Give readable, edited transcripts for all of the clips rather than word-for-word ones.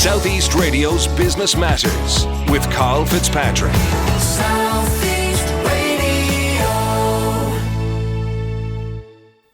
South East Radio's Business Matters with Carl Fitzpatrick. South East Radio.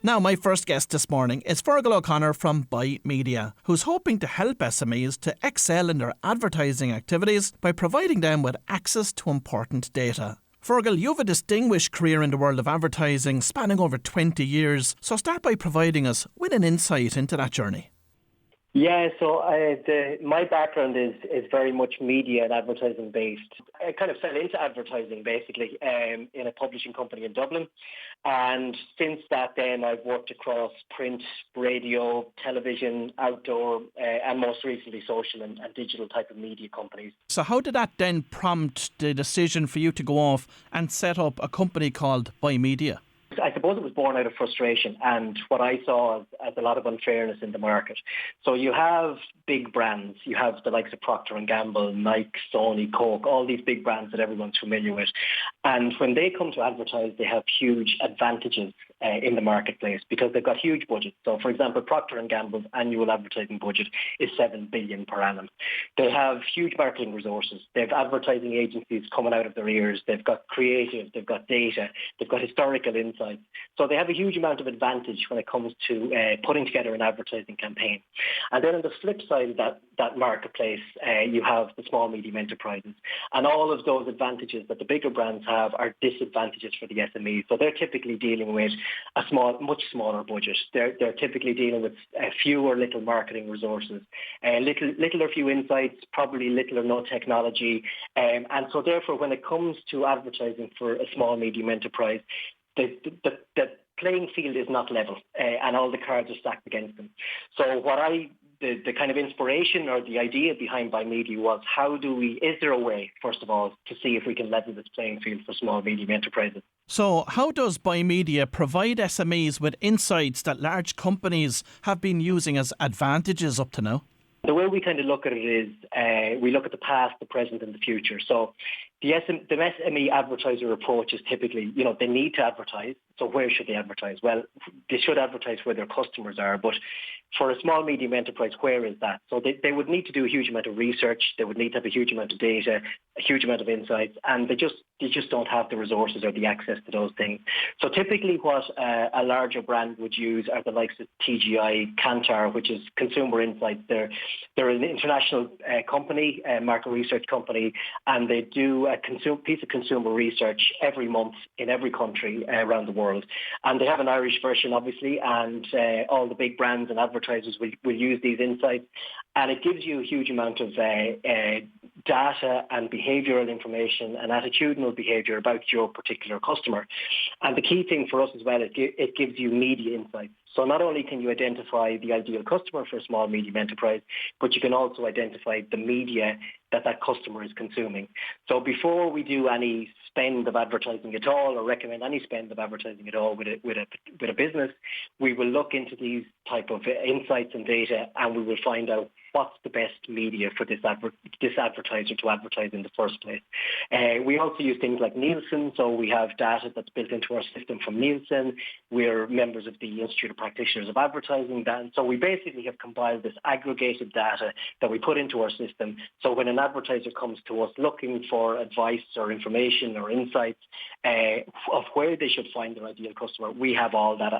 Now, my first guest this morning is Fergal O'Connor from Buymedias, who's hoping to help SMEs to excel in their advertising activities by providing them with access to important data. Fergal, you have a distinguished career in the world of advertising spanning over 20 years, so start by providing us with an insight into that journey. Yeah, so my background is very much media and advertising based. I kind of fell into advertising basically in a publishing company in Dublin. And since that then I've worked across print, radio, television, outdoor, and most recently social and digital type of media companies. So how did that then prompt the decision for you to go off and set up a company called Buymedias? I suppose it was born out of frustration and what I saw as a lot of unfairness in the market. So you have big brands, you have the likes of Procter & Gamble, Nike, Sony, Coke, all these big brands that everyone's familiar with. And when they come to advertise, they have huge advantages in the marketplace because they've got huge budgets. So for example, Procter & Gamble's annual advertising budget is $7 billion per annum. They have huge marketing resources. They have advertising agencies coming out of their ears. They've got creative, they've got data, they've got historical insights. So they have a huge amount of advantage when it comes to putting together an advertising campaign. And then on the flip side of that marketplace, you have the small, medium enterprises. And all of those advantages that the bigger brands have are disadvantages for the SMEs. So they're typically dealing with a much smaller budget. They're typically dealing with fewer little marketing resources, little or few insights, probably little or no technology. And so therefore, when it comes to advertising for a small, medium enterprise, the playing field is not level and all the cards are stacked against them. So the kind of inspiration or the idea behind Buymedias was is there a way, first of all, to see if we can level this playing field for small, medium enterprises? So how does Buymedias provide SMEs with insights that large companies have been using as advantages up to now? The way we kind of look at it is we look at the past, the present and the future. So the SME advertiser approach is typically, they need to advertise. So where should they advertise? Well, they should advertise where their customers are. But for a small, medium enterprise, where is that? So they would need to do a huge amount of research. They would need to have a huge amount of data, a huge amount of insights, and they just don't have the resources or the access to those things. So typically what a larger brand would use are the likes of TGI, Kantar, which is consumer insights. They're an international company, market research company, and they do a piece of consumer research every month in every country around the world. And they have an Irish version, obviously, and all the big brands and advertisers will use these insights. And it gives you a huge amount of data and behavioural information and attitudinal behaviour about your particular customer. And the key thing for us as well, it gives you media insights. So not only can you identify the ideal customer for a small, medium enterprise, but you can also identify the media that customer is consuming. So before we do any spend of advertising at all or recommend any spend of advertising at all with a business, we will look into these type of insights and data and we will find out what's the best media for this advertiser to advertise in the first place. We also use things like Nielsen, so we have data that's built into our system from Nielsen. We're members of the Institute of Practitioners of Advertising, and so we basically have compiled this aggregated data that we put into our system. So when an advertiser comes to us looking for advice or information or insights of where they should find their ideal customer, we have all that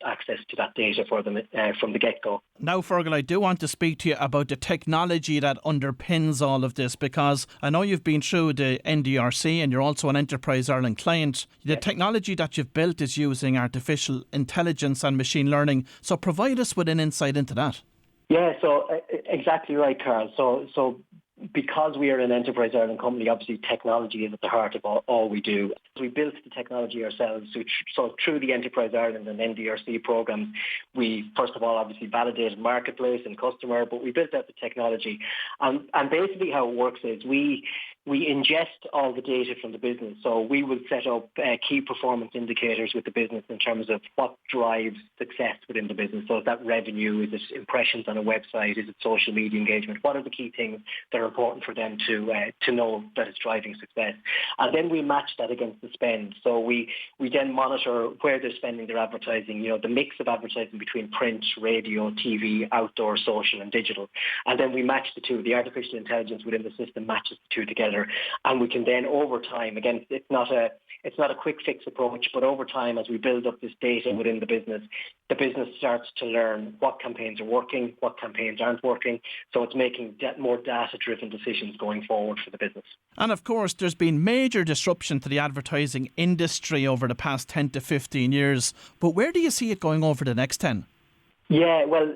access to that data for them from the get-go. Now, Fergal, I do want to speak to you about the technology that underpins all of this, because I know you've been through the NDRC and you're also an Enterprise Ireland client. The technology that you've built is using artificial intelligence and machine learning. So provide us with an insight into that. Yeah, so exactly right, Carl. So because we are an Enterprise Ireland company, obviously technology is at the heart of all we do. We built the technology ourselves. So through the Enterprise Ireland and NDRC programs, we first of all obviously validated marketplace and customer, but we built out the technology. And basically how it works is we we ingest all the data from the business. So we will set up key performance indicators with the business in terms of what drives success within the business. So is that revenue? Is it impressions on a website? Is it social media engagement? What are the key things that are important for them to know that it's driving success? And then we match that against the spend. So we then monitor where they're spending their advertising, the mix of advertising between print, radio, TV, outdoor, social and digital. And then we match the two. The artificial intelligence within the system matches the two together. And we can then, over time, again, it's not a quick fix approach, but over time, as we build up this data within the business starts to learn what campaigns are working, what campaigns aren't working. So it's making more data-driven decisions going forward for the business. And of course, there's been major disruption to the advertising industry over the past 10 to 15 years. But where do you see it going over the next 10? Yeah, well,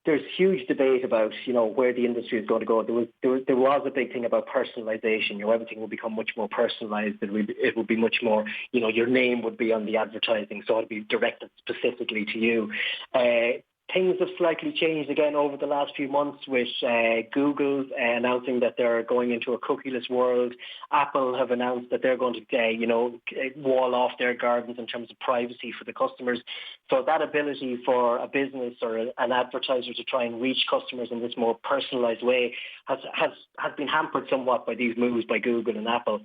there's huge debate about, where the industry is going to go. There was a big thing about personalisation. Everything will become much more personalised. It will be much more, your name would be on the advertising, so it would be directed specifically to you. Things have slightly changed again over the last few months with Google announcing that they're going into a cookieless world. Apple have announced that they're going to, wall off their gardens in terms of privacy for the customers. So that ability for a business or an advertiser to try and reach customers in this more personalised way has been hampered somewhat by these moves by Google and Apple.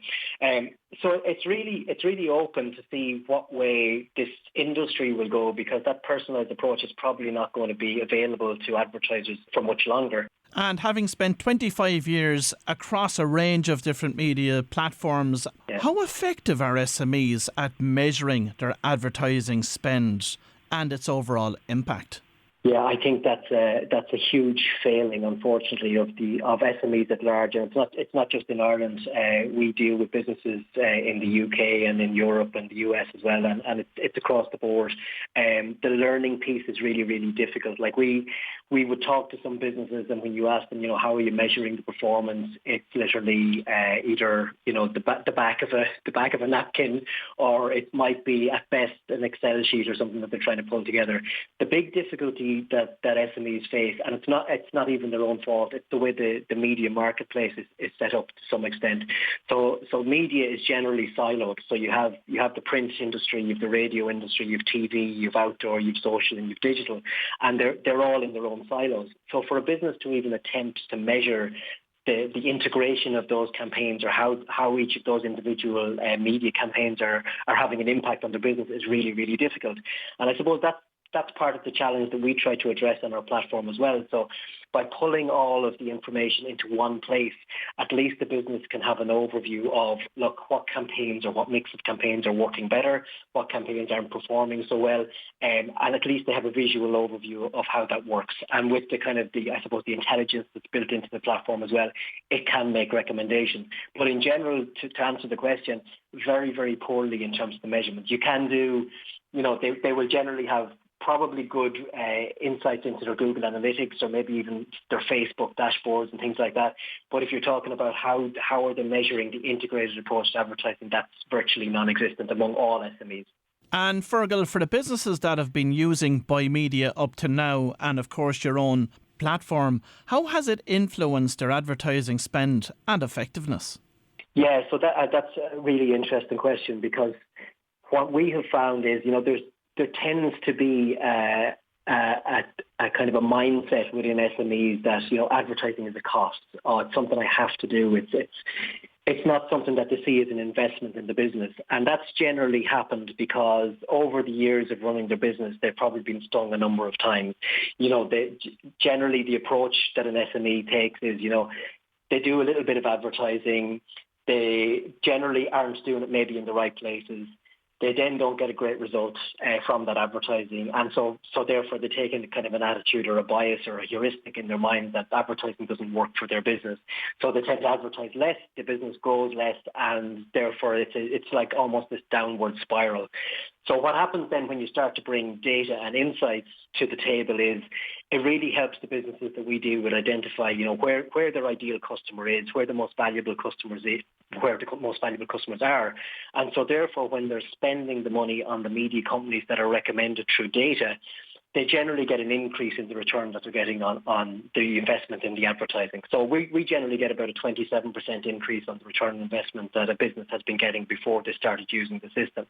So it's really open to see what way this industry will go, because that personalised approach is probably not going to be available to advertisers for much longer. And having spent 25 years across a range of different media platforms, How effective are SMEs at measuring their advertising spend and its overall impact? Yeah, I think that's a huge failing, unfortunately, of SMEs at large. And it's not just in Ireland. We deal with businesses in the UK and in Europe and the US as well, and it's across the board. The learning piece is really, really difficult. Like we would talk to some businesses, and when you ask them, how are you measuring the performance, it's literally either the back of a napkin, or it might be at best an Excel sheet or something that they're trying to pull together. The big difficulty that SMEs face, and it's not even their own fault, it's the way the media marketplace is set up to some extent. So media is generally siloed. So you have the print industry, you have the radio industry, you have TV, you have outdoor, you have social, and you have digital, and they're all in their own silos. So for a business to even attempt to measure the integration of those campaigns, or how each of those individual media campaigns are having an impact on the business, is really, really difficult. And I suppose that's part of the challenge that we try to address on our platform as well. So by pulling all of the information into one place, at least the business can have an overview of, look, what campaigns or what mix of campaigns are working better, what campaigns aren't performing so well, and at least they have a visual overview of how that works. And with the the intelligence that's built into the platform as well, it can make recommendations. But in general, to answer the question, very, very poorly in terms of the measurement. You can do, they will generally have probably good insights into their Google Analytics, or maybe even their Facebook dashboards and things like that. But if you're talking about how are they measuring the integrated approach to advertising, that's virtually non-existent among all SMEs. And Fergal, for the businesses that have been using Buymedia up to now, and of course your own platform, how has it influenced their advertising spend and effectiveness? Yeah, so that's a really interesting question, because what we have found is, there tends to be a kind of a mindset within SMEs that, advertising is a cost. It's something I have to do. It's not something that they see as an investment in the business. And that's generally happened because over the years of running their business, they've probably been stung a number of times. Generally the approach that an SME takes is, they do a little bit of advertising. They generally aren't doing it maybe in the right places. They then don't get a great result from that advertising. And so therefore they take in kind of an attitude or a bias or a heuristic in their mind that advertising doesn't work for their business. So they tend to advertise less, the business grows less, and therefore it's like almost this downward spiral. So what happens then when you start to bring data and insights to the table is it really helps the businesses that we deal with identify, where their ideal customer is, where the most valuable customers are. And so therefore, when they're spending the money on the media companies that are recommended through data, they generally get an increase in the return that they're getting on the investment in the advertising. So we generally get about a 27% increase on the return on investment that a business has been getting before they started using the system.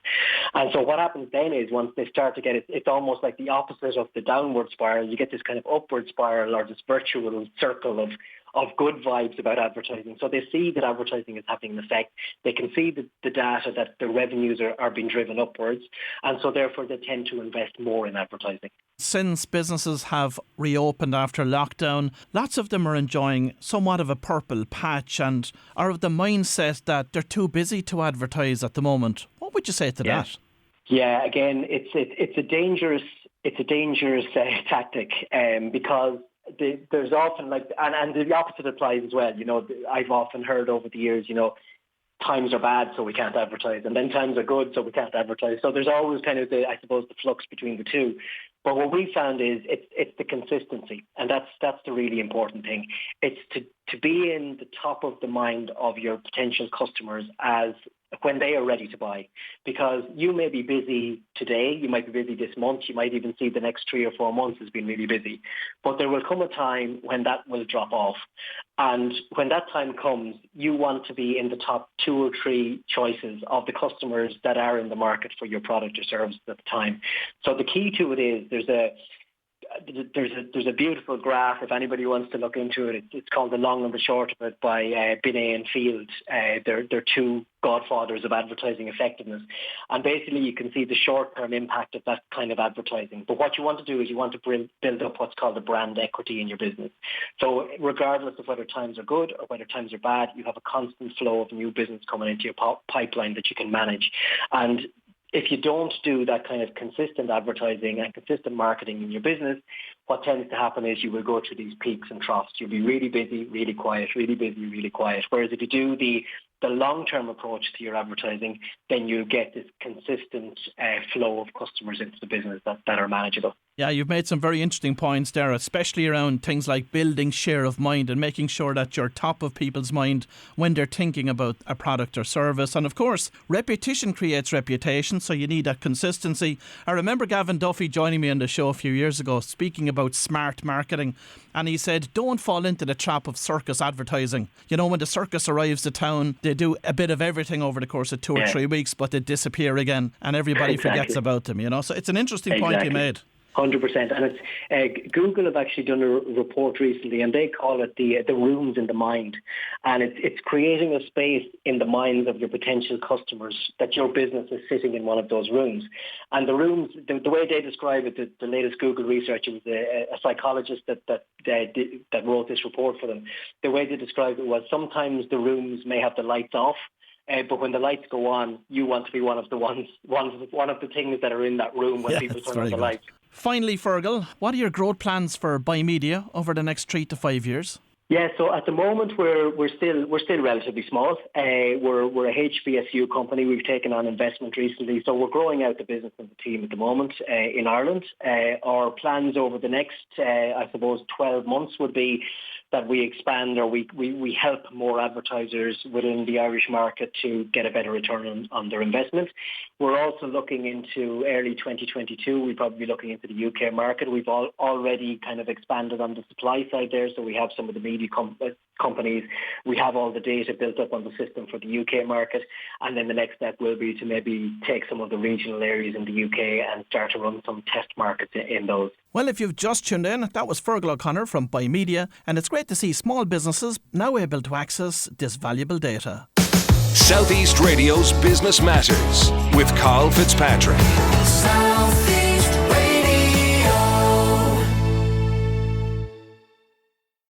And so what happens then is once they start to get it, it's almost like the opposite of the downward spiral. You get this kind of upward spiral or this virtual circle of good vibes about advertising. So they see that advertising is having an effect. They can see the data that the revenues are being driven upwards. And so therefore they tend to invest more in advertising. Since businesses have reopened after lockdown, lots of them are enjoying somewhat of a purple patch and are of the mindset that they're too busy to advertise at the moment. What would you say to that? Yeah, again, it's a dangerous tactic because there's often and the opposite applies as well. I've often heard over the years, times are bad, so we can't advertise, and then times are good, so we can't advertise. So there's always kind of the flux between the two. But what we found is it's the consistency, and that's the really important thing. It's to be in the top of the mind of your potential customers as when they are ready to buy, because you may be busy today, you might be busy this month, you might even see the next 3 or 4 months as being really busy, but there will come a time when that will drop off. And when that time comes, you want to be in the top 2 or 3 choices of the customers that are in the market for your product or service at the time. So the key to it is there's a beautiful graph. If anybody wants to look into it, it's called The Long and the Short of It by Binet and Field. They're 2 godfathers of advertising effectiveness. And basically you can see the short-term impact of that kind of advertising. But what you want to do is you want to build up what's called a brand equity in your business. So regardless of whether times are good or whether times are bad, you have a constant flow of new business coming into your pipeline that you can manage. And if you don't do that kind of consistent advertising and consistent marketing in your business, what tends to happen is you will go through these peaks and troughs. You'll be really busy, really quiet, really busy, really quiet. Whereas if you do the long-term approach to your advertising, then you get this consistent flow of customers into the business that are manageable. Yeah, you've made some very interesting points there, especially around things like building share of mind and making sure that you're top of people's mind when they're thinking about a product or service. And of course, repetition creates reputation, so you need that consistency. I remember Gavin Duffy joining me on the show a few years ago speaking about smart marketing, and he said, don't fall into the trap of circus advertising. When the circus arrives to town, they do a bit of everything over the course of 2 or 3 weeks, but they disappear again and everybody forgets about them, So it's an interesting point you made. 100%. And it's Google have actually done a report recently, and they call it the rooms in the mind. And it's creating a space in the minds of your potential customers that your business is sitting in one of those rooms. And the rooms, the way they describe it, the latest Google research, it was a psychologist that wrote this report for them. The way they described it was sometimes the rooms may have the lights off, but when the lights go on, you want to be one of the things that are in that room when people turn on the lights. Finally, Fergal, what are your growth plans for Buymedias over the next 3 to 5 years? Yeah, so at the moment we're still relatively small. We're a HBSU company. We've taken on investment recently, so we're growing out the business and the team at the moment in Ireland. Our plans over the next, 12 months would be that we expand or we help more advertisers within the Irish market to get a better return on their investment. We're also looking into early 2022. We'll probably be looking into the UK market. We've already kind of expanded on the supply side there, so we have some of the media companies. We have all the data built up on the system for the UK market, and then the next step will be to maybe take some of the regional areas in the UK and start to run some test markets in those. Well, if you've just tuned in, that was Fergal O'Connor from Buymedia, and it's great to see small businesses now able to access this valuable data. Southeast Radio's Business Matters with Carl Fitzpatrick. Southeast.